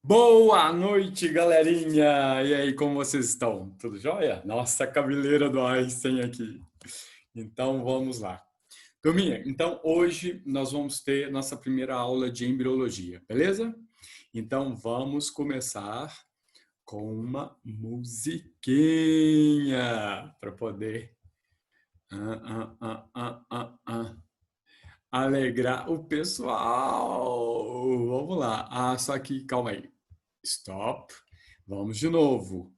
Boa noite, galerinha! E aí, como vocês estão? Tudo jóia? Nossa, a cabeleira do Einstein aqui. Então, vamos lá. Turminha, então hoje nós vamos ter nossa primeira aula de embriologia, beleza? Então, vamos começar com uma musiquinha para poder alegrar o pessoal. Vamos lá. Só que, calma aí. Stop. Vamos de novo,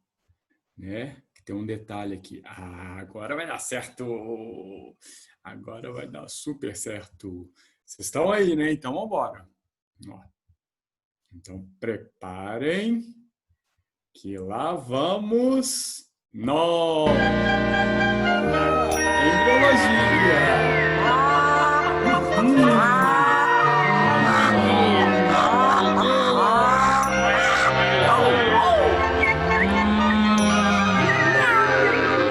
né? Tem um detalhe aqui. Agora vai dar certo. Agora vai dar super certo. Vocês estão aí, né? Então, vamos embora. Então, preparem que lá vamos nós. Embriologia.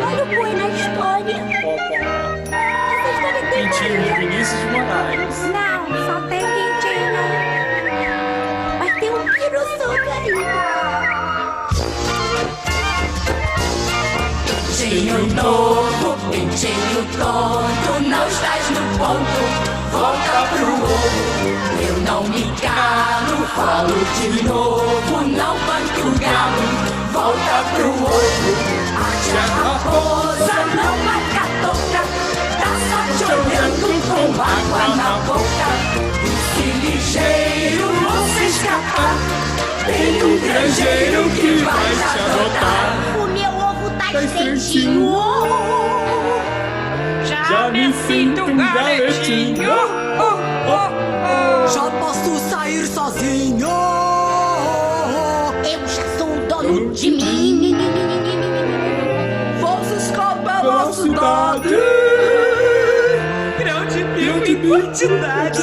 Olha o boi na história. Essa história tem Pintinho de Vinícius de Moraes. Não, só tem pintinho. Mas tem um piruçuca ali. Pintinho novo, pintinho tonto, não estás no ponto, volta pro ovo. Eu não me calo, falo de novo, não banco o galo, volta pro ovo. Arte a raposa, não marca toca, tá só te olhando com água na boca. E se ligeiro você escapar, tem um granjeiro que vai te adotar. O meu ovo tá estreitinho. Já me sinto um galetinho. Já posso sair sozinho. Eu já sou o dono de mim. Vamos escapar da Velocidade. grande pico em quantidade.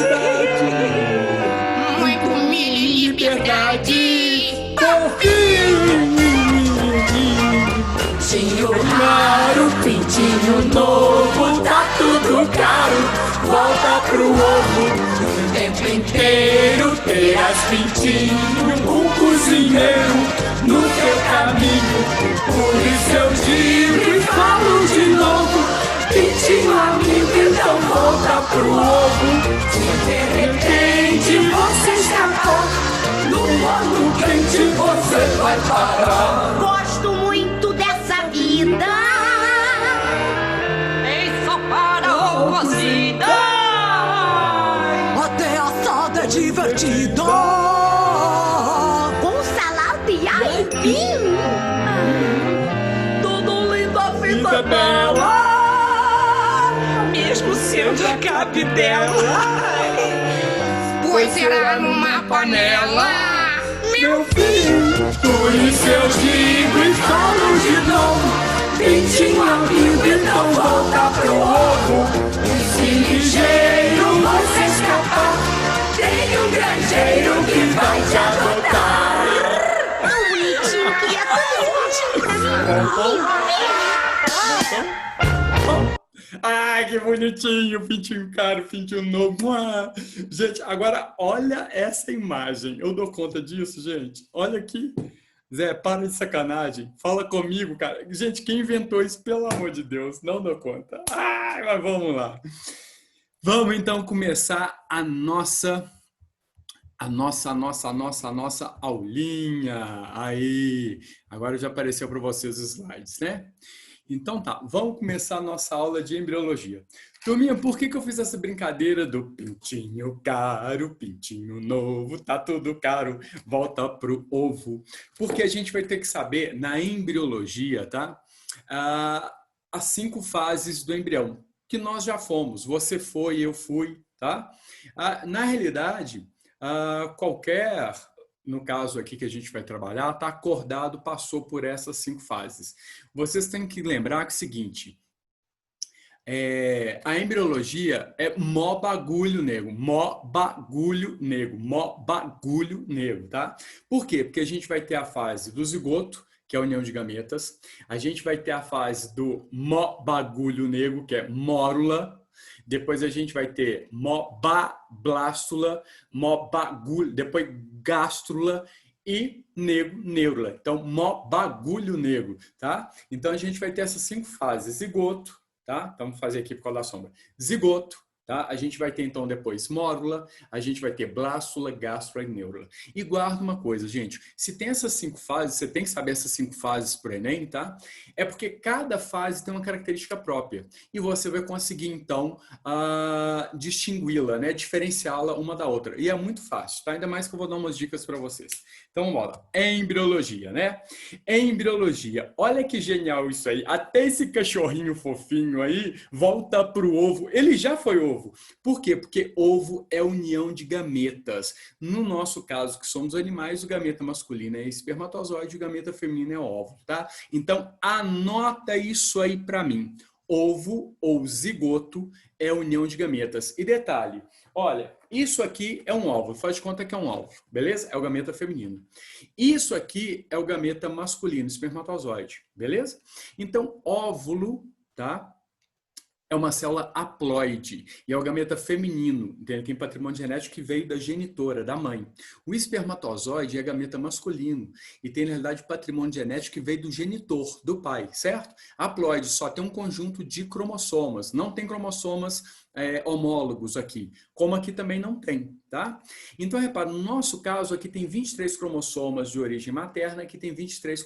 Muito milho e liberdade. Pintinho raro, pintinho novo, tá tudo caro. Volta pro ovo. O tempo inteiro terás pintinho, um cozinheiro no teu caminho. Por isso eu digo e falo de novo: pintinho amigo, então volta pro ovo. Se de repente você escapar, no ano quente você vai parar. Gosto muito dessa vida. Só para o cozida. Até assada é divertida. Com salada e aipim. Tudo lindo, a vida bela. Mesmo sendo a capitela. Pois será numa panela. Meu filho, por isso eu digo e falo de novo: pintinho amigo, então volta pro ovo. E se ligeiro você escapar, tem um granjeiro que vai te adotar. Tão bonitinho, queria tanto bonitinho pra mim. Ai, que bonitinho, pintinho caro, pintinho novo. Gente, agora olha essa imagem. Eu dou conta disso, gente? Olha aqui. Zé, para de sacanagem. Fala comigo, cara. Gente, quem inventou isso, pelo amor de Deus? Não dou conta. Ai, mas vamos lá. Vamos, então, começar a nossa aulinha. Aí, agora já apareceu para vocês os slides, né? Então tá, vamos começar a nossa aula de embriologia. Turminha, por que eu fiz essa brincadeira do pintinho caro, pintinho novo, tá tudo caro, volta pro ovo? Porque a gente vai ter que saber, na embriologia, tá? As 5 fases do embrião, que nós já fomos. Você foi, eu fui, tá? Na realidade, qualquer... No caso aqui que a gente vai trabalhar, está acordado, passou por essas 5 fases. Vocês têm que lembrar que é o seguinte, a embriologia é mó bagulho nego, tá? Por quê? Porque a gente vai ter a fase do zigoto, que é a união de gametas, a gente vai ter a fase do mó bagulho nego, que é mórula, depois a gente vai ter blástula, bagulho, depois gástrula e negro, neurula. Então, mó bagulho negro, tá? Então, a gente vai ter essas 5 fases. Zigoto, tá? Então, vamos fazer aqui por causa da sombra. Zigoto, tá? A gente vai ter, então, depois mórula, a gente vai ter blástula, gástrula e neurula. E guarda uma coisa, gente. Se tem essas 5 fases, você tem que saber essas 5 fases para o Enem, tá? É porque cada fase tem uma característica própria. E você vai conseguir, então, distingui-la, né? Diferenciá-la uma da outra. E é muito fácil, tá? Ainda mais que eu vou dar umas dicas para vocês. Então, vamos lá. Embriologia, né? Embriologia. Olha que genial isso aí. Até esse cachorrinho fofinho aí volta pro ovo. Ele já foi ovo. Por quê? Porque ovo é união de gametas. No nosso caso, que somos animais, o gameta masculino é espermatozoide e o gameta feminino é óvulo, tá? Então, anota isso aí para mim. Ovo ou zigoto é a união de gametas. E detalhe, olha, isso aqui é um óvulo, faz de conta que é um óvulo, beleza? É o gameta feminino. Isso aqui é o gameta masculino, espermatozoide, beleza? Então, óvulo, tá? É uma célula haploide e é o gameta feminino, tem patrimônio genético que veio da genitora, da mãe. O espermatozoide é gameta masculino e tem, na realidade, patrimônio genético que veio do genitor, do pai, certo? Haploide só tem um conjunto de cromossomas, não tem cromossomas homólogos aqui, como aqui também não tem, tá? Então, repara, no nosso caso aqui tem 23 cromossomas de origem materna, aqui tem 23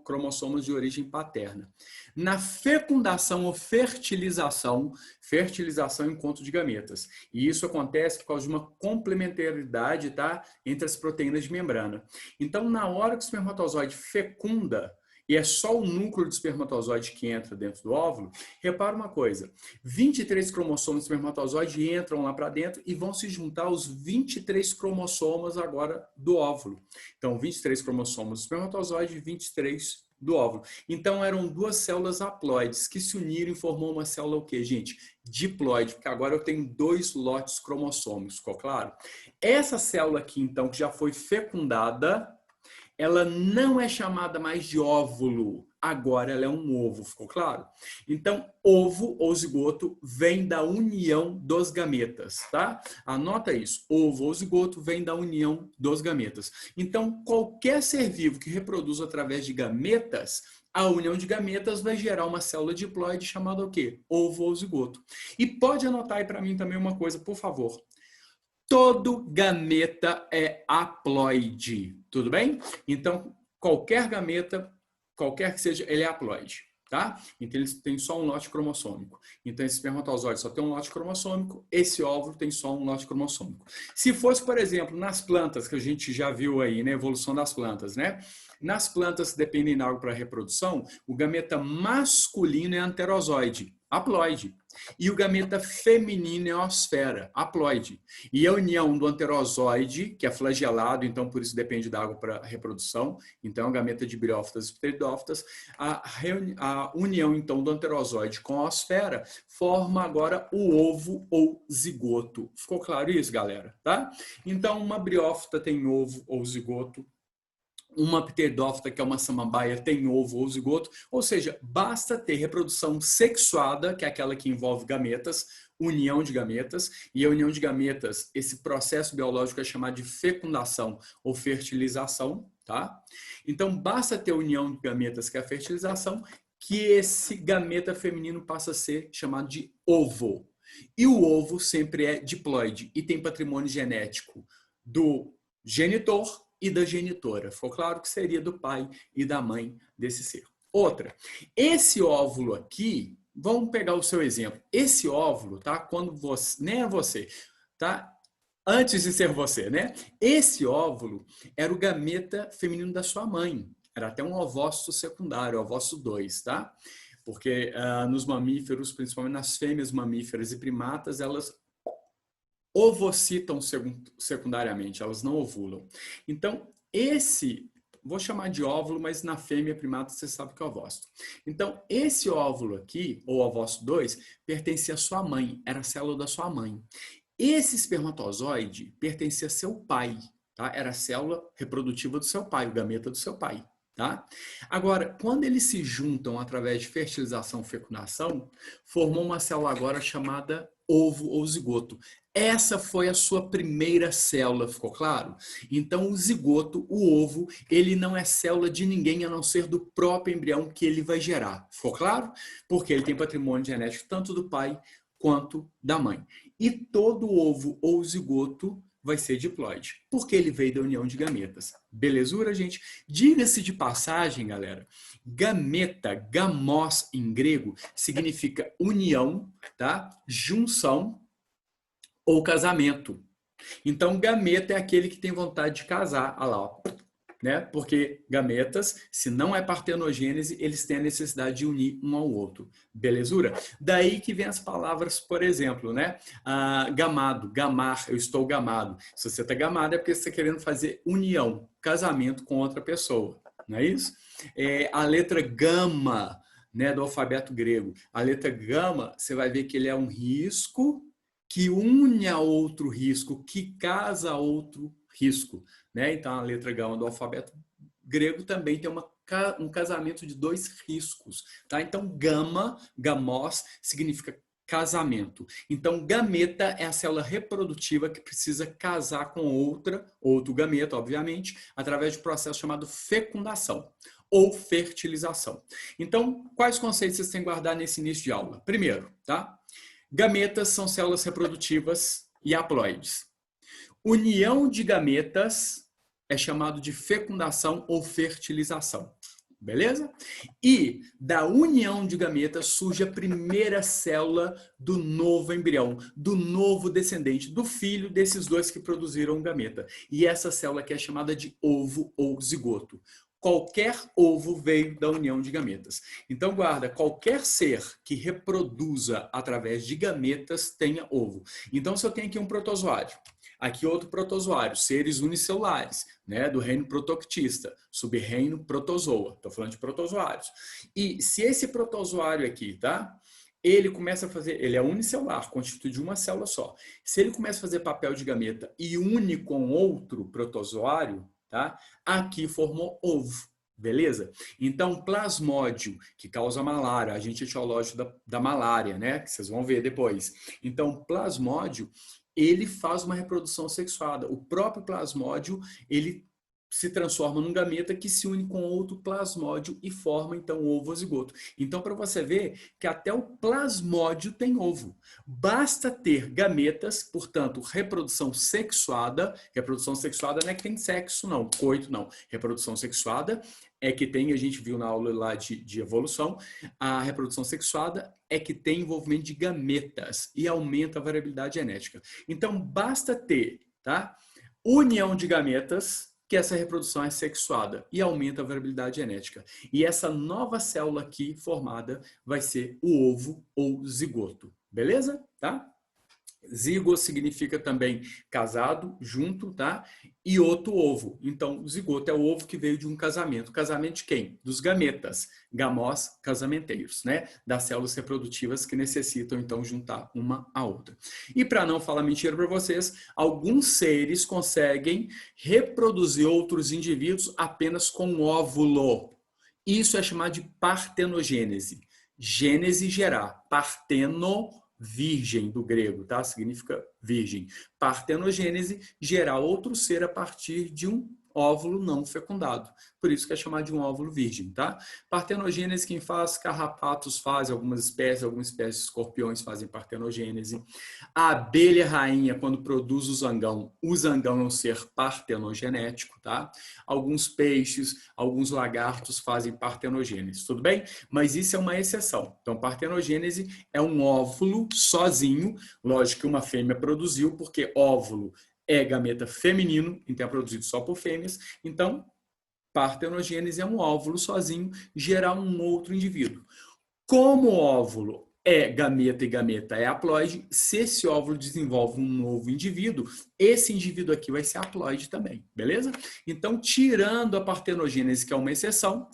cromossomas de origem paterna. Na fecundação ou fertilização é encontro de gametas. E isso acontece por causa de uma complementaridade, tá, entre as proteínas de membrana. Então, na hora que o espermatozoide fecunda, e é só o núcleo do espermatozoide que entra dentro do óvulo, repara uma coisa, 23 cromossomos do espermatozoide entram lá para dentro e vão se juntar aos 23 cromossomas agora do óvulo. Então, 23 cromossomos do espermatozoide e 23 do óvulo. Então, eram 2 células haploides que se uniram e formou uma célula o quê, gente? Diploide, porque agora eu tenho 2 lotes cromossômicos, ficou claro? Essa célula aqui, então, que já foi fecundada, ela não é chamada mais de óvulo, agora ela é um ovo, ficou claro? Então, ovo ou zigoto vem da união dos gametas, tá? Anota isso, ovo ou zigoto vem da união dos gametas. Então, qualquer ser vivo que reproduz através de gametas, a união de gametas vai gerar uma célula diploide chamada o quê? Ovo ou zigoto. E pode anotar aí para mim também uma coisa, por favor. Todo gameta é haploide, tudo bem? Então, qualquer gameta, qualquer que seja, ele é haploide, tá? Então, ele tem só um lote cromossômico. Então, esse espermatozoide só tem um lote cromossômico, esse óvulo tem só um lote cromossômico. Se fosse, por exemplo, nas plantas, que a gente já viu aí, né, evolução das plantas, né? Nas plantas que dependem da água para reprodução, o gameta masculino é anterozoide, haploide. E o gameta feminino é osfera, haploide. E a união do anterozoide, que é flagelado, então por isso depende da água para reprodução, então é o gameta de briófitas e pteridófitas, a união então do anterozoide com a osfera forma agora o ovo ou zigoto. Ficou claro isso, galera? Tá? Então uma briófita tem ovo ou zigoto, uma pteridófita, que é uma samambaia, tem ovo ou zigoto, ou seja, basta ter reprodução sexuada, que é aquela que envolve gametas, união de gametas, e a união de gametas, esse processo biológico é chamado de fecundação ou fertilização, tá? Então, basta ter a união de gametas, que é a fertilização, que esse gameta feminino passa a ser chamado de ovo. E o ovo sempre é diploide e tem patrimônio genético do genitor e da genitora. Ficou claro que seria do pai e da mãe desse ser. Outra, esse óvulo aqui, vamos pegar o seu exemplo. Esse óvulo, tá? Quando você, nem é você, tá? Antes de ser você, né? Esse óvulo era o gameta feminino da sua mãe. Era até um ovócito secundário, ovócito 2, tá? Porque nos mamíferos, principalmente nas fêmeas mamíferas e primatas, elas ovocitam secundariamente, elas não ovulam. Então, esse, vou chamar de óvulo, mas na fêmea primata você sabe que é ovócito. Então, esse óvulo aqui, ou ovócito 2, pertencia à sua mãe, era a célula da sua mãe. Esse espermatozoide pertencia a seu pai, tá? Era a célula reprodutiva do seu pai, o gameta do seu pai. Tá? Agora, quando eles se juntam através de fertilização e fecundação, formam uma célula agora chamada ovo ou zigoto. Essa foi a sua primeira célula, ficou claro? Então, o zigoto, o ovo, ele não é célula de ninguém a não ser do próprio embrião que ele vai gerar. Ficou claro? Porque ele tem patrimônio genético tanto do pai quanto da mãe. E todo ovo ou zigoto vai ser diploide, porque ele veio da união de gametas. Belezura, gente? Diga-se de passagem, galera, gameta, gamos em grego, significa união, tá? Junção ou casamento. Então, gameta é aquele que tem vontade de casar, olha lá, ó, né? Porque gametas, se não é partenogênese, eles têm a necessidade de unir um ao outro. Belezura? Daí que vem as palavras, por exemplo, né? Gamado, gamar, eu estou gamado. Se você está gamado é porque você está querendo fazer união, casamento com outra pessoa, não é isso? A letra gama, né, do alfabeto grego. A letra gama, você vai ver que ele é um risco que une a outro risco, que casa a outro risco, né? Então, a letra gama do alfabeto grego também tem um casamento de dois riscos, tá? Então, gama, gamos, significa casamento. Então, gameta é a célula reprodutiva que precisa casar com outro gameta, obviamente, através de um processo chamado fecundação ou fertilização. Então, quais conceitos vocês têm que guardar nesse início de aula? Primeiro, tá? Gametas são células reprodutivas e haploides. União de gametas é chamado de fecundação ou fertilização. Beleza? E da união de gametas surge a primeira célula do novo embrião, do novo descendente, do filho desses dois que produziram o gameta. E essa célula aqui é chamada de ovo ou zigoto. Qualquer ovo veio da união de gametas. Então, guarda, qualquer ser que reproduza através de gametas tenha ovo. Então, se eu tenho aqui um protozoário, aqui outro protozoário, seres unicelulares, né, do reino protoctista, subreino protozoa. Estou falando de protozoários. E se esse protozoário aqui, tá? Ele começa a fazer, ele é unicelular, constituído de uma célula só. Se ele começa a fazer papel de gameta e une com outro protozoário, tá? Aqui formou ovo, beleza? Então, plasmódio, que causa malária, agente etiológico da malária, né? Que vocês vão ver depois. Então, plasmódio, ele faz uma reprodução sexuada. O próprio plasmódio, ele se transforma num gameta que se une com outro plasmódio e forma, então, o ovo ou zigoto. Então, para você ver que até o plasmódio tem ovo. Basta ter gametas, portanto, reprodução sexuada. Reprodução sexuada não é que tem sexo, não. Coito, não. Reprodução sexuada é que tem, a gente viu na aula lá de evolução, a reprodução sexuada é que tem envolvimento de gametas e aumenta a variabilidade genética. Então, basta ter, tá? União de gametas, que essa reprodução é sexuada e aumenta a variabilidade genética. E essa nova célula aqui formada vai ser o ovo ou zigoto. Beleza? Tá? Zigo significa também casado, junto, tá? E outro ovo. Então, o zigoto é o ovo que veio de um casamento. Casamento de quem? Dos gametas. Gamos, casamenteiros, né? Das células reprodutivas que necessitam, então, juntar uma à outra. E para não falar mentira para vocês, alguns seres conseguem reproduzir outros indivíduos apenas com um óvulo. Isso é chamado de partenogênese. Gênese, gerar. Parteno, virgem do grego, tá? Significa virgem. Partenogênese, gerar outro ser a partir de um óvulo não fecundado. Por isso que é chamado de um óvulo virgem, tá? Partenogênese quem faz, carrapatos fazem, algumas espécies de escorpiões fazem partenogênese. A abelha rainha, quando produz o zangão é um ser partenogenético, tá? Alguns peixes, alguns lagartos fazem partenogênese, tudo bem? Mas isso é uma exceção. Então, partenogênese é um óvulo sozinho, lógico que uma fêmea produziu, porque óvulo é gameta feminino, então é produzido só por fêmeas. Então, partenogênese é um óvulo sozinho gerar um outro indivíduo. Como o óvulo é gameta e gameta é haploide, se esse óvulo desenvolve um novo indivíduo, esse indivíduo aqui vai ser haploide também, beleza? Então, tirando a partenogênese, que é uma exceção,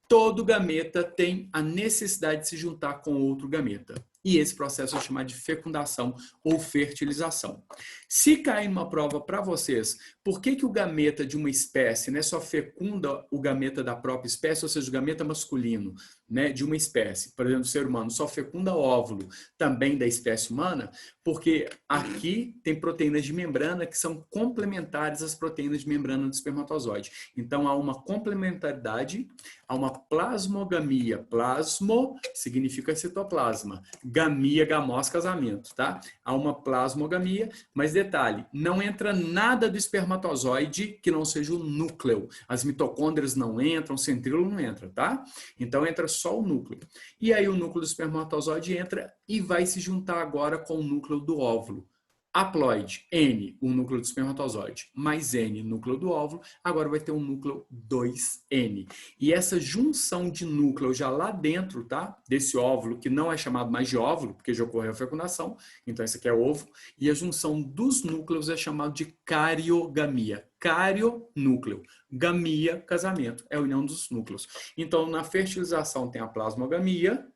todo gameta tem a necessidade de se juntar com outro gameta. E esse processo é chamado de fecundação ou fertilização. Se cair uma prova para vocês, por que o gameta de uma espécie, né, só fecunda o gameta da própria espécie, ou seja, o gameta masculino, né, de uma espécie, por exemplo, o ser humano só fecunda óvulo também da espécie humana, porque aqui tem proteínas de membrana que são complementares às proteínas de membrana do espermatozoide. Então, há uma complementaridade, há uma plasmogamia. Plasmo significa citoplasma. Gamia, gamos, casamento, tá? Há uma plasmogamia, mas detalhe, não entra nada do espermatozoide que não seja o núcleo. As mitocôndrias não entram, o centríolo não entra, tá? Então, entra só o núcleo. E aí, o núcleo do espermatozoide entra e vai se juntar agora com o núcleo do óvulo. Haploide, N, o núcleo do espermatozoide, mais N, núcleo do óvulo, agora vai ter um núcleo 2N. E essa junção de núcleo já lá dentro, tá? Desse óvulo, que não é chamado mais de óvulo, porque já ocorreu a fecundação, então esse aqui é ovo, e a junção dos núcleos é chamado de cariogamia. Cario-núcleo. Gamia, casamento, é a união dos núcleos. Então, na fertilização tem a plasmogamia,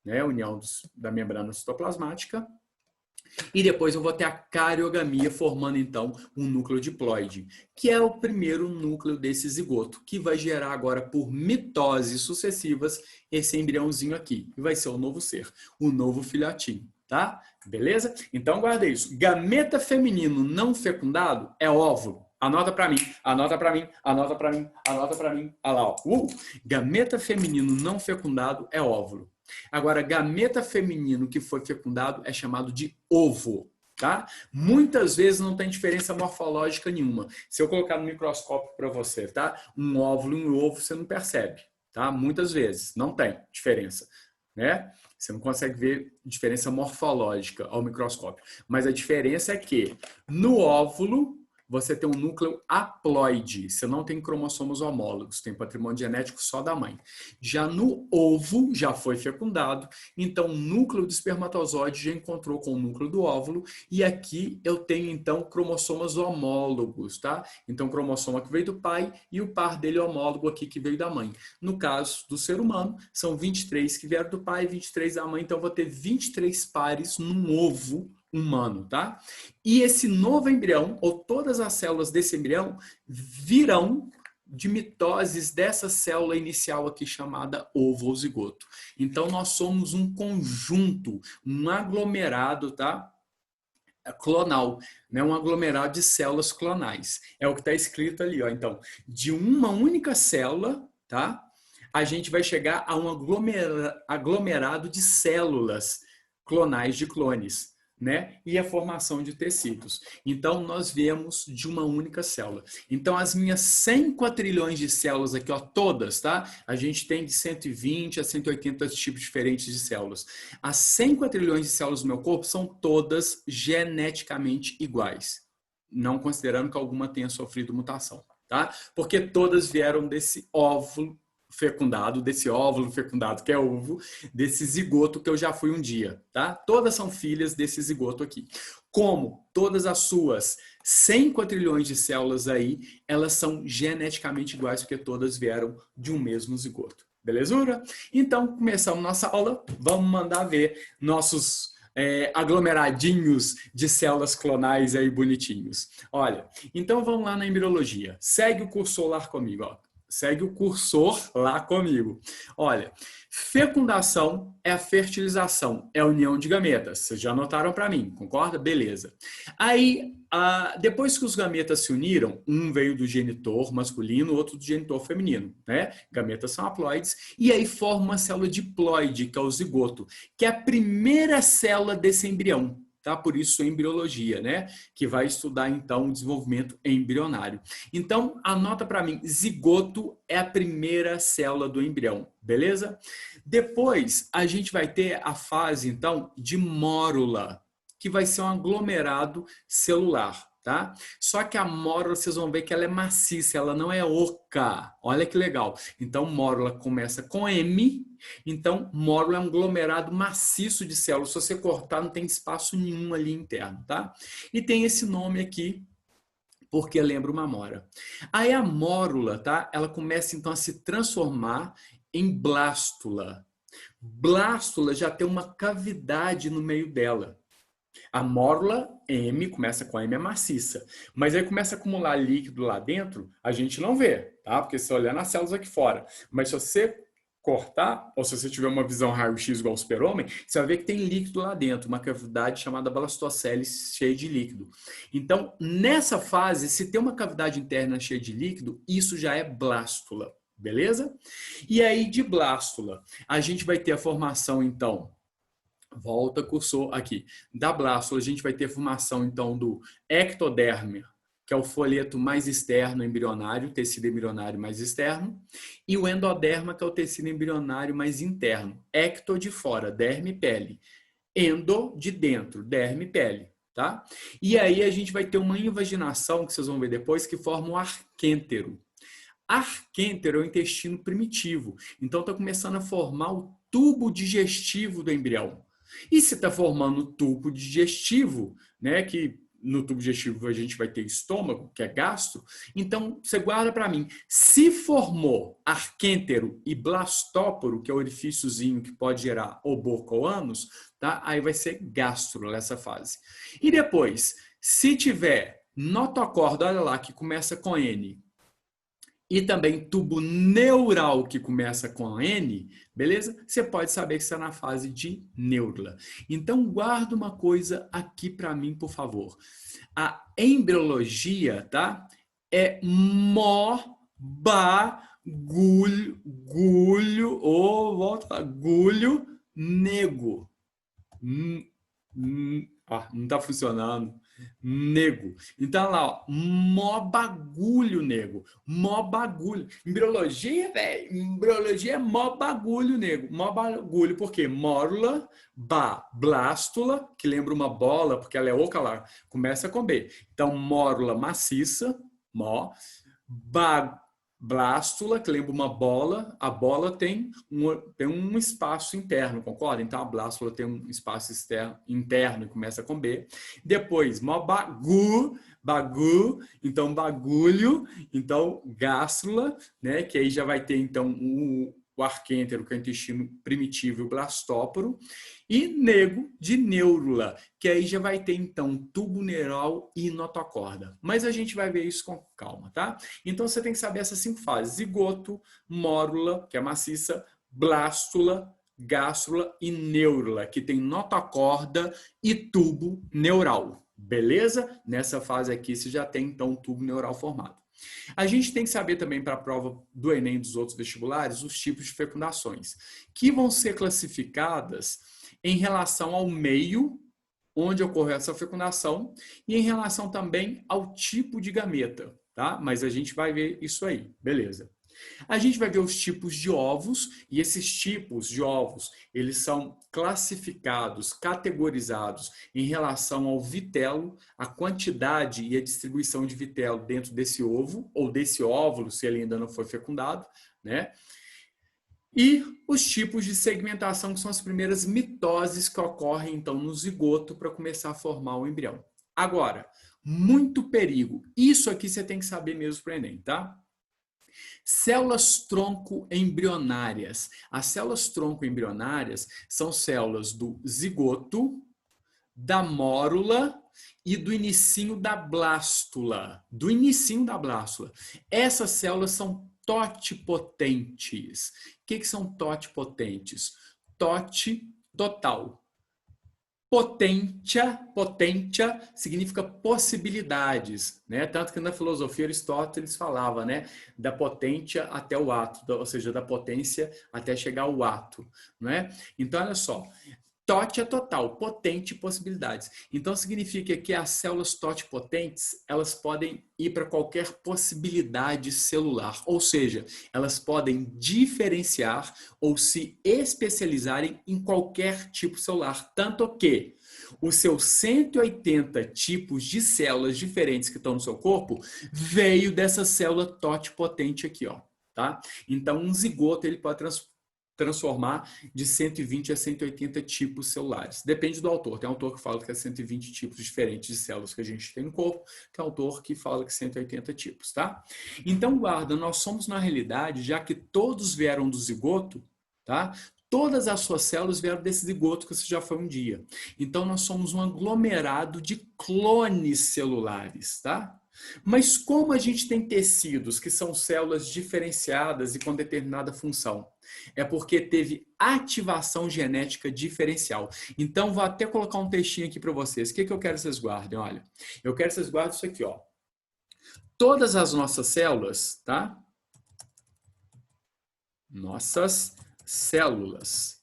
né? A união da membrana citoplasmática. E depois eu vou ter a cariogamia, formando então um núcleo diploide, que é o primeiro núcleo desse zigoto, que vai gerar agora por mitoses sucessivas esse embriãozinho aqui, que vai ser o novo ser, o novo filhotinho, tá? Beleza? Então guarda isso. Gameta feminino não fecundado é óvulo. Anota para mim, anota para mim, anota para mim, anota para mim. Olha lá, ó. Gameta feminino não fecundado é óvulo. Agora, gameta feminino que foi fecundado é chamado de ovo, tá? Muitas vezes não tem diferença morfológica nenhuma. Se eu colocar no microscópio para você, tá? Um óvulo e um ovo, você não percebe, tá? Muitas vezes não tem diferença, né? Você não consegue ver diferença morfológica ao microscópio. Mas a diferença é que no óvulo você tem um núcleo haploide, você não tem cromossomos homólogos, tem patrimônio genético só da mãe. Já no ovo, já foi fecundado, então o núcleo do espermatozoide já encontrou com o núcleo do óvulo, e aqui eu tenho então cromossomas homólogos, tá? Então cromossomo que veio do pai e o par dele homólogo aqui que veio da mãe. No caso do ser humano, são 23 que vieram do pai e 23 da mãe, então eu vou ter 23 pares num ovo humano, tá? E esse novo embrião, ou todas as células desse embrião, virão de mitoses dessa célula inicial aqui chamada ovo ou zigoto. Então, nós somos um conjunto, um aglomerado, tá? Clonal, né? Um aglomerado de células clonais. É o que está escrito ali, ó. Então, de uma única célula, tá? A gente vai chegar a um aglomerado de células clonais de clones, né? E a formação de tecidos. Então, nós viemos de uma única célula. Então, as minhas 100 quatrilhões de células aqui, ó, todas, tá? A gente tem de 120 a 180 tipos diferentes de células. As 100 quatrilhões de células do meu corpo são todas geneticamente iguais, não considerando que alguma tenha sofrido mutação, tá? Porque todas vieram desse óvulo fecundado, desse óvulo fecundado que é ovo, desse zigoto que eu já fui um dia, tá? Todas são filhas desse zigoto aqui. Como todas as suas 100 quatrilhões de células aí, elas são geneticamente iguais porque todas vieram de um mesmo zigoto. Belezura? Então, começamos nossa aula. Vamos mandar ver nossos aglomeradinhos de células clonais aí bonitinhos. Olha, então vamos lá na embriologia. Segue o cursor lá comigo, ó. Segue o cursor lá comigo. Olha, fecundação é a fertilização, é a união de gametas. Vocês já anotaram para mim, concorda? Beleza. Aí, depois que os gametas se uniram, um veio do genitor masculino, outro do genitor feminino, né? Gametas são haploides, e aí forma uma célula diploide, que é o zigoto, que é a primeira célula desse embrião. Tá? Por isso, embriologia, né? Que vai estudar, então, o desenvolvimento embrionário. Então, anota para mim, zigoto é a primeira célula do embrião, beleza? Depois, a gente vai ter a fase, então, de mórula, que vai ser um aglomerado celular, tá? Só que a mórula, vocês vão ver que ela é maciça, ela não é oca. Olha que legal. Então, mórula começa com M. Então, mórula é um aglomerado maciço de células. Se você cortar, não tem espaço nenhum ali interno, tá? E tem esse nome aqui, porque lembra uma amora. Aí a mórula, tá? Ela começa, então, a se transformar em blástula. Blástula já tem uma cavidade no meio dela. A mórula M, começa com M, é maciça. Mas aí começa a acumular líquido lá dentro, a gente não vê, tá? Porque se olhar nas células aqui fora. Mas se você cortar, ou se você tiver uma visão raio-x igual o super-homem, você vai ver que tem líquido lá dentro, uma cavidade chamada blastocele cheia de líquido. Então, nessa fase, se tem uma cavidade interna cheia de líquido, isso já é blástula, beleza? E aí, de blástula, a gente vai ter a formação, então, volta cursor aqui, da blástula, a gente vai ter a formação, então, do ectoderme, que é o folheto mais externo embrionário, tecido embrionário mais externo, e o endoderma, que é o tecido embrionário mais interno. Ecto de fora, derme e pele. Endo de dentro, derme e pele, tá? E aí a gente vai ter uma invaginação, que vocês vão ver depois, que forma o arquêntero. Arquêntero é o intestino primitivo. Então está começando a formar o tubo digestivo do embrião. E se está formando o tubo digestivo, né, que no tubo digestivo a gente vai ter estômago, que é gastro, então você guarda para mim, se formou arquêntero e blastóporo, que é o orifíciozinho que pode gerar ou boca ou ânus, tá? Aí vai ser gastro nessa fase. E depois, se tiver notocorda, olha lá, que começa com N, e também tubo neural que começa com N, beleza? Você pode saber que está na fase de neurula. Então, guarda uma coisa aqui para mim, por favor. A embriologia, tá? É bagulho nego. Não tá funcionando. Nego. Então, lá, ó, mó bagulho, nego. Mó bagulho. Embriologia, velho. Embriologia é mó bagulho, nego. Mó bagulho. Por quê? Mórula, blástula, que lembra uma bola, porque ela é oca lá. Começa com B. Então, mórula maciça, mó. Blástula, que lembra uma bola, a bola tem um espaço interno, concorda? Então a blástula tem um espaço interno, começa com B. Depois, bagu, então bagulho, então gástrula, né? Que aí já vai ter então o arquêntero, que é o intestino primitivo, e o blastóporo, e nego de neurula, que aí já vai ter então tubo neural e notocorda. Mas a gente vai ver isso com calma, tá? Então você tem que saber essas 5 fases: zigoto, mórula, que é maciça, blástula, gástrula e neurula, que tem notocorda e tubo neural. Beleza? Nessa fase aqui você já tem então tubo neural formado. A gente tem que saber também, para a prova do Enem e dos outros vestibulares, os tipos de fecundações, que vão ser classificadas em relação ao meio onde ocorreu essa fecundação e em relação também ao tipo de gameta, tá? Mas a gente vai ver isso aí, beleza. A gente vai ver os tipos de ovos, e esses tipos de ovos, eles são classificados, categorizados em relação ao vitelo, a quantidade e a distribuição de vitelo dentro desse ovo, ou desse óvulo, se ele ainda não foi fecundado, né? E os tipos de segmentação, que são as primeiras mitoses que ocorrem, então, no zigoto para começar a formar o embrião. Agora, muito perigo. Isso aqui você tem que saber mesmo para o Enem, tá? Células tronco embrionárias. As células tronco embrionárias são células do zigoto, da mórula e do inicinho da blástula. Do inicinho da blástula. Essas células são totipotentes. O que são totipotentes? Tote, total. Potentia significa possibilidades, né? Tanto que na filosofia Aristóteles falava, né, da potência até o ato, ou seja, da potência até chegar ao ato, não é? Então, olha só, TOT é total, potente possibilidades. Então, significa que as células totipotentes, elas podem ir para qualquer possibilidade celular, ou seja, elas podem diferenciar ou se especializarem em qualquer tipo celular, tanto que os seus 180 tipos de células diferentes que estão no seu corpo veio dessa célula totipotente aqui, ó, tá? Então, um zigoto, ele pode transformar de 120 a 180 tipos celulares. Depende do autor. Tem autor que fala que é 120 tipos diferentes de células que a gente tem no corpo, tem autor que fala que 180 tipos, tá? Então, guarda, nós somos, na realidade, já que todos vieram do zigoto, tá? Todas as suas células vieram desse zigoto que você já foi um dia. Então, nós somos um aglomerado de clones celulares, tá? Mas como a gente tem tecidos que são células diferenciadas e com determinada função, É porque teve ativação genética diferencial. Então, vou até colocar um textinho aqui para vocês. O que eu quero que vocês guardem? Olha, eu quero que vocês guardem isso aqui, ó. Todas as nossas células, tá? Nossas células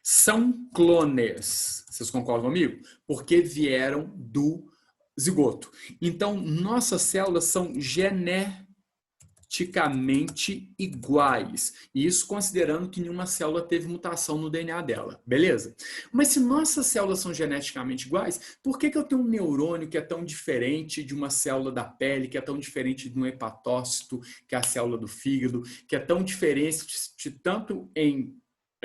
são clones. Vocês concordam comigo? Porque vieram do zigoto. Então, nossas células são geneticamente iguais. E isso considerando que nenhuma célula teve mutação no DNA dela. Beleza? Mas se nossas células são geneticamente iguais, por que eu tenho um neurônio que é tão diferente de uma célula da pele, que é tão diferente de um hepatócito, que é a célula do fígado, que é tão diferente tanto em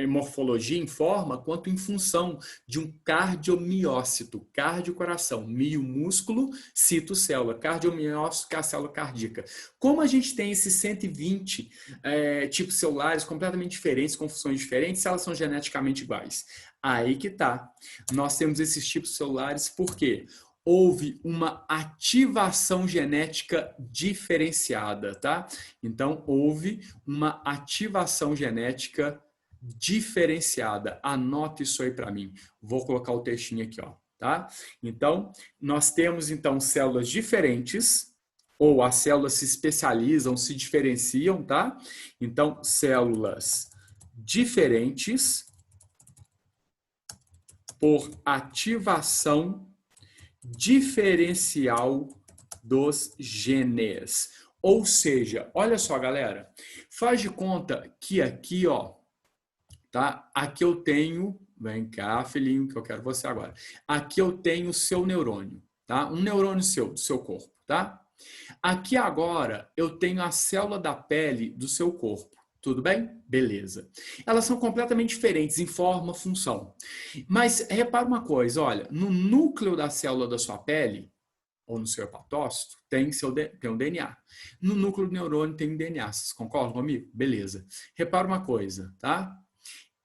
morfologia, em forma, quanto em função de um cardiomiócito, cardio-coração, mio, músculo, cito, célula, cardiomiócito, que é a célula cardíaca. Como a gente tem esses 120 tipos celulares completamente diferentes, com funções diferentes, se elas são geneticamente iguais? Aí que tá. Nós temos esses tipos celulares porque houve uma ativação genética diferenciada, tá? Então, houve uma ativação genética diferenciada. Anota isso aí para mim. Vou colocar o textinho aqui, ó, tá? Então, nós temos então células diferentes, ou as células se especializam, se diferenciam, tá? Então, células diferentes por ativação diferencial dos genes. Ou seja, olha só, galera, faz de conta que aqui, ó, tá? Aqui eu tenho, vem cá, filhinho, que eu quero você agora. Aqui eu tenho o seu neurônio, tá? Um neurônio seu, do seu corpo, tá? Aqui agora eu tenho a célula da pele do seu corpo. Tudo bem? Beleza. Elas são completamente diferentes em forma, função. Mas repara uma coisa, olha, no núcleo da célula da sua pele, ou no seu hepatócito, tem um DNA. No núcleo do neurônio tem um DNA. Vocês concordam comigo? Beleza. Repara uma coisa, tá?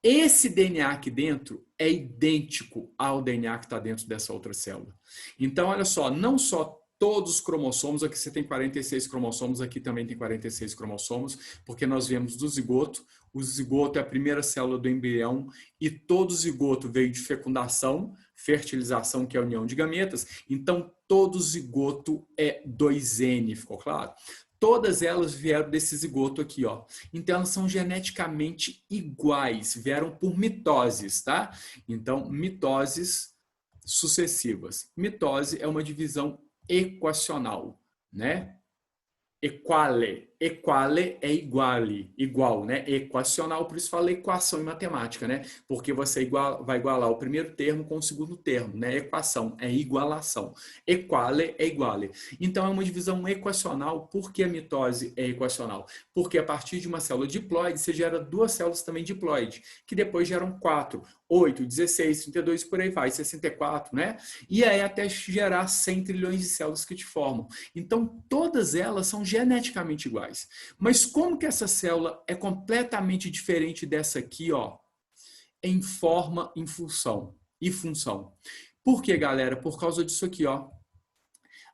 Esse DNA aqui dentro é idêntico ao DNA que está dentro dessa outra célula. Então, olha só, não só todos os cromossomos, aqui você tem 46 cromossomos, aqui também tem 46 cromossomos, porque nós viemos do zigoto. O zigoto é a primeira célula do embrião e todo zigoto veio de fecundação, fertilização, que é a união de gametas. Então, todo zigoto é 2N, ficou claro? Todas elas vieram desse zigoto aqui, ó. Então, elas são geneticamente iguais, vieram por mitoses, tá? Então, mitoses sucessivas. Mitose é uma divisão equacional, né? Equale. Equale é igual, né? Equacional, por isso fala equação em matemática, né? Porque você vai igualar o primeiro termo com o segundo termo, né? Equação é igualação. Equale é iguale. Então, é uma divisão equacional. Por que a mitose é equacional? Porque a partir de uma célula diploide, você gera duas células também diploide, que depois geram 4, 8, 16, 32, por aí vai, 64, né? E aí até gerar 100 trilhões de células que te formam. Então, todas elas são geneticamente iguais. Mas como que essa célula é completamente diferente dessa aqui, ó? Em forma, em função e função. Por quê, galera? Por causa disso aqui, ó.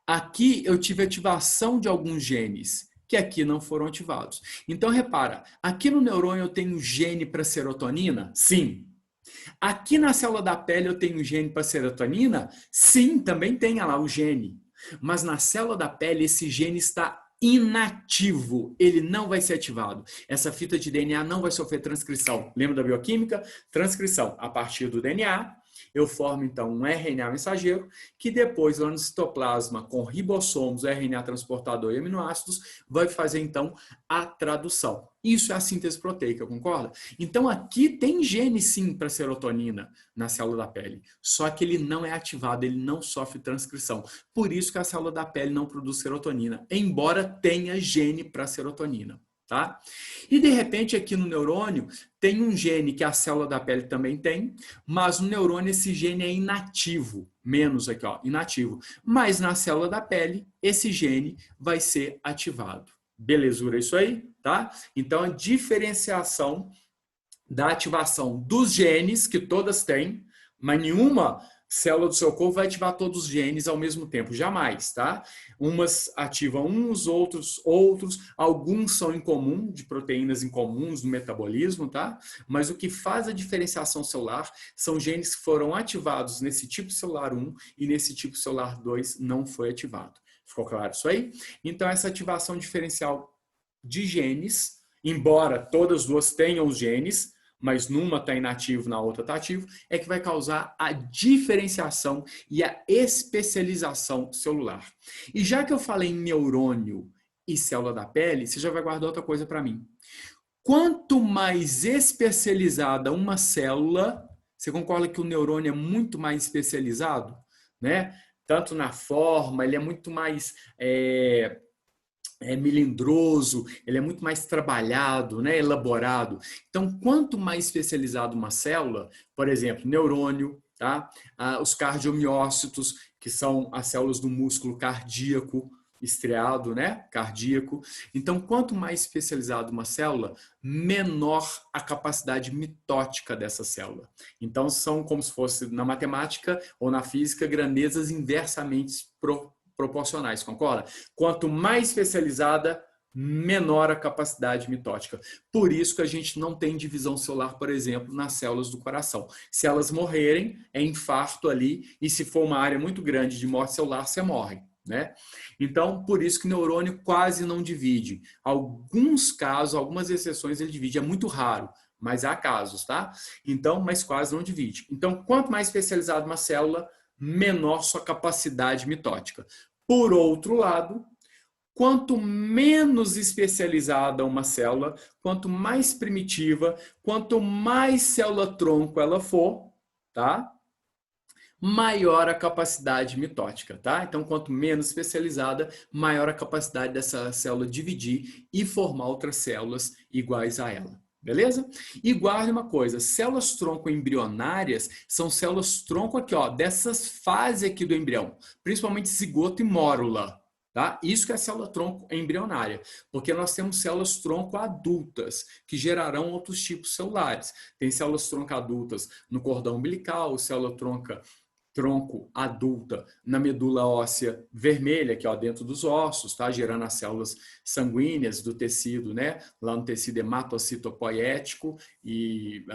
Aqui eu tive ativação de alguns genes que aqui não foram ativados. Então, repara, aqui no neurônio eu tenho gene para serotonina? Sim. Aqui na célula da pele eu tenho gene para serotonina? Sim, também tem lá o gene. Mas na célula da pele esse gene está inativo, ele não vai ser ativado. Essa fita de DNA não vai sofrer transcrição. Lembra da bioquímica? Transcrição. A partir do DNA, eu formo então um RNA mensageiro, que depois lá no citoplasma, com ribossomos, RNA transportador e aminoácidos, vai fazer então a tradução. Isso é a síntese proteica, concorda? Então aqui tem gene sim para serotonina na célula da pele, só que ele não é ativado, ele não sofre transcrição. Por isso que a célula da pele não produz serotonina, embora tenha gene para serotonina. Tá? E de repente aqui no neurônio tem um gene que a célula da pele também tem, mas no neurônio esse gene é inativo, menos aqui, ó, inativo. Mas na célula da pele esse gene vai ser ativado. Belezura isso aí, tá? Então a diferenciação da ativação dos genes, que todas têm, mas nenhuma célula do seu corpo vai ativar todos os genes ao mesmo tempo, jamais, tá? Umas ativam uns, outros, alguns são em comum, de proteínas incomuns no metabolismo, tá? Mas o que faz a diferenciação celular são genes que foram ativados nesse tipo celular 1 e nesse tipo celular 2 não foi ativado. Ficou claro isso aí? Então, essa ativação diferencial de genes, embora todas duas tenham os genes, mas numa está inativo, na outra está ativo, é que vai causar a diferenciação e a especialização celular. E já que eu falei em neurônio e célula da pele, você já vai guardar outra coisa para mim. Quanto mais especializada uma célula, você concorda que o neurônio é muito mais especializado, né? Tanto na forma, ele é muito mais melindroso, ele é muito mais trabalhado, né? Elaborado. Então, quanto mais especializado uma célula, por exemplo, neurônio, tá? Os cardiomiócitos, que são as células do músculo cardíaco, estriado, né? Cardíaco. Então, quanto mais especializada uma célula, menor a capacidade mitótica dessa célula. Então, são como se fosse na matemática ou na física, grandezas inversamente proporcionais, concorda? Quanto mais especializada, menor a capacidade mitótica. Por isso que a gente não tem divisão celular, por exemplo, nas células do coração. Se elas morrerem, é infarto ali, e se for uma área muito grande de morte celular, você morre. Né? Então, por isso que o neurônio quase não divide. Alguns casos, algumas exceções ele divide, é muito raro, mas há casos, tá? Então, mas quase não divide. Então, quanto mais especializada uma célula, menor sua capacidade mitótica. Por outro lado, quanto menos especializada uma célula, quanto mais primitiva, quanto mais célula-tronco ela for, tá? Maior a capacidade mitótica, tá? Então, quanto menos especializada, maior a capacidade dessa célula dividir e formar outras células iguais a ela. Beleza? E guarde uma coisa, células tronco embrionárias são células tronco aqui, ó, dessas fases aqui do embrião, principalmente zigoto e mórula, tá? Isso que é célula tronco embrionária, porque nós temos células tronco adultas, que gerarão outros tipos celulares. Tem células tronco adultas no cordão umbilical, célula tronco adulta na medula óssea vermelha, que é dentro dos ossos, tá? Gerando as células sanguíneas do tecido, né? Lá no tecido hematocitopoético e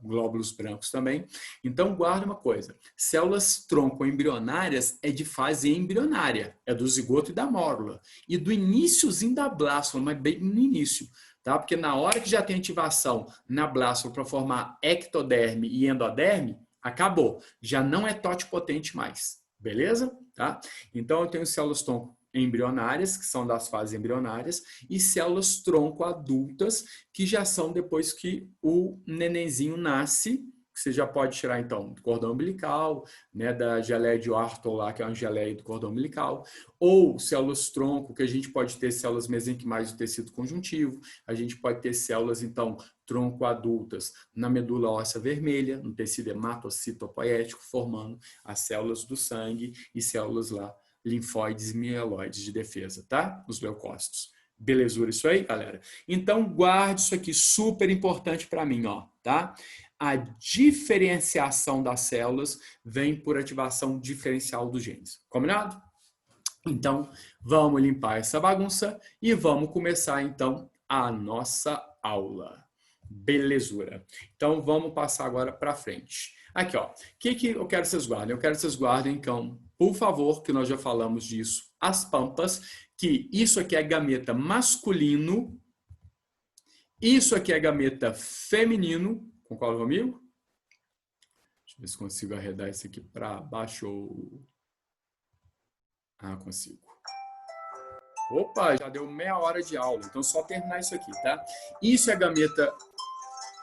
glóbulos brancos também. Então, guarda uma coisa, células tronco embrionárias é de fase embrionária, é do zigoto e da mórula, e do iniciozinho da blástula, mas bem no início. Tá? Porque na hora que já tem ativação na blástula para formar ectoderme e endoderme, acabou, já não é totipotente mais, beleza? Tá? Então, eu tenho células tronco embrionárias, que são das fases embrionárias, e células tronco adultas, que já são depois que o nenenzinho nasce, que você já pode tirar, então, do cordão umbilical, né, da geleia de Orton lá, que é uma geleia do cordão umbilical, ou células tronco, que a gente pode ter células mesenquimais do tecido conjuntivo, a gente pode ter células, então, tronco adultas na medula óssea vermelha, no tecido hematocitopoético, formando as células do sangue e células lá, linfóides e mieloides de defesa, tá? Os leucócitos. Belezura isso aí, galera? Então, guarde isso aqui, super importante para mim, ó, tá? A diferenciação das células vem por ativação diferencial dos genes. Combinado? Então, vamos limpar essa bagunça e vamos começar, então, a nossa aula. Belezura. Então, vamos passar agora para frente. Aqui, ó. O que eu quero que vocês guardem? Eu quero que vocês guardem, então, por favor, que nós já falamos disso, as pampas, que isso aqui é gameta masculino, isso aqui é gameta feminino. Concorda comigo? Deixa eu ver se consigo arredar isso aqui para baixo. Ah, consigo. Opa, já deu meia hora de aula, então só terminar isso aqui, tá? Isso é gameta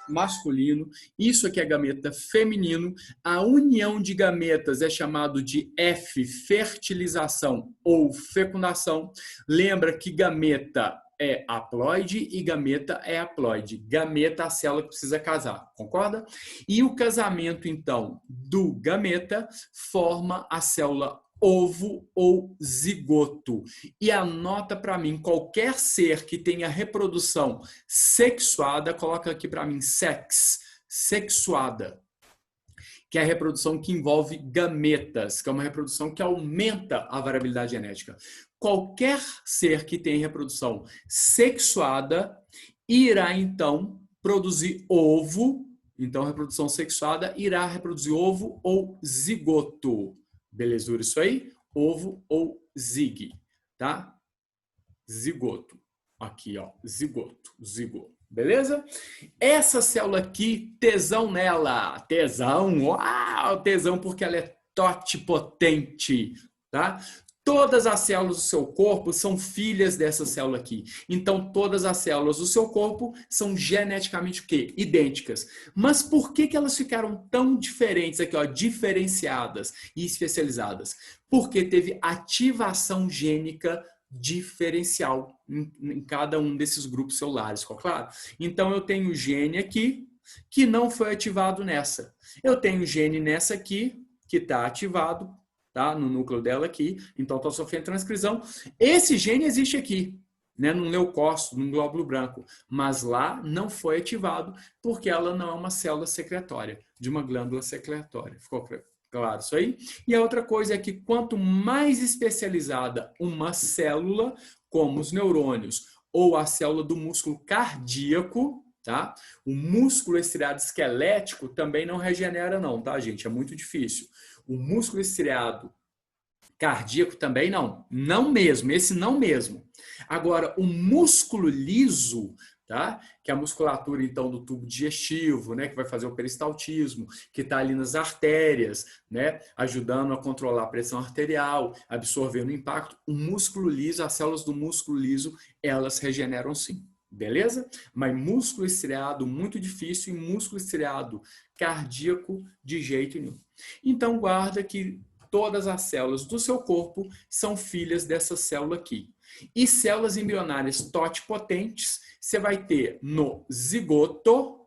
masculino, isso aqui é gameta feminino. A união de gametas é chamado de F, fertilização ou fecundação. Lembra que gameta é haploide e gameta é haploide. Gameta é a célula que precisa casar, concorda? E o casamento, então, do gameta forma a célula ovo ou zigoto. E anota para mim, qualquer ser que tenha reprodução sexuada, coloca aqui para mim, sexuada. que é a reprodução que envolve gametas, que é uma reprodução que aumenta a variabilidade genética. Qualquer ser que tem reprodução sexuada irá, então, produzir ovo. Então, reprodução sexuada irá reproduzir ovo ou zigoto. Belezura isso aí? Ovo ou zig, tá? Zigoto. Aqui, ó, zigoto. Beleza? Essa célula aqui, tesão nela. Tesão, uau, tesão porque ela é totipotente, tá? Todas as células do seu corpo são filhas dessa célula aqui. Então, todas as células do seu corpo são geneticamente o quê? Idênticas. Mas por que elas ficaram tão diferentes aqui, ó, diferenciadas e especializadas? Porque teve ativação gênica diferencial em cada um desses grupos celulares, ficou claro? Então, eu tenho gene aqui que não foi ativado nessa. Eu tenho gene nessa aqui que está ativado, tá? No núcleo dela aqui, então está sofrendo transcrição. Esse gene existe aqui, né? No leucócito, no glóbulo branco, mas lá não foi ativado porque ela não é uma célula secretória, de uma glândula secretória. Ficou claro isso aí? E a outra coisa é que quanto mais especializada uma célula, como os neurônios ou a célula do músculo cardíaco, tá? O músculo estriado esquelético também não regenera não, tá, gente? É muito difícil. O músculo estriado cardíaco também não. Não mesmo, esse não mesmo. Agora, o músculo liso, tá? Que é a musculatura, então, do tubo digestivo, né? Que vai fazer o peristaltismo, que está ali nas artérias, né? Ajudando a controlar a pressão arterial, absorvendo o impacto. O músculo liso, as células do músculo liso, elas regeneram sim. Beleza? Mas músculo estriado, muito difícil, e músculo estriado cardíaco, de jeito nenhum. Então, guarda que todas as células do seu corpo são filhas dessa célula aqui. E células embrionárias totipotentes, você vai ter no zigoto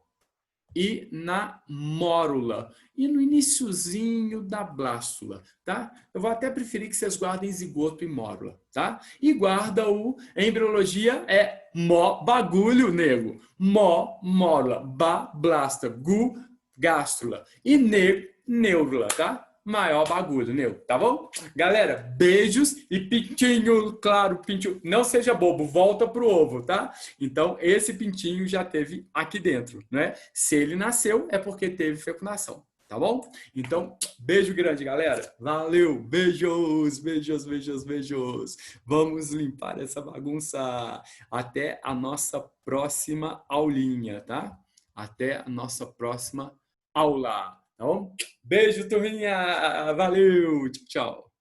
e na mórula. E no iniciozinho da blástula, tá? Eu vou até preferir que vocês guardem zigoto e mórula, tá? E guarda o... Em embriologia é mó bagulho, nego. Mó, mórula. Ba, blasta. Gu, gástrula. E ne, neurula, tá? Maior bagulho, meu, tá bom? Galera, beijos e pintinho, claro, pintinho. Não seja bobo, volta pro ovo, tá? Então, esse pintinho já teve aqui dentro, né? Se ele nasceu, é porque teve fecundação, tá bom? Então, beijo grande, galera. Valeu, beijos, beijos, beijos, beijos. Vamos limpar essa bagunça. Até a nossa próxima aulinha, tá? Até a nossa próxima aula. Tá bom? Beijo, turminha! Valeu! Tchau, tchau!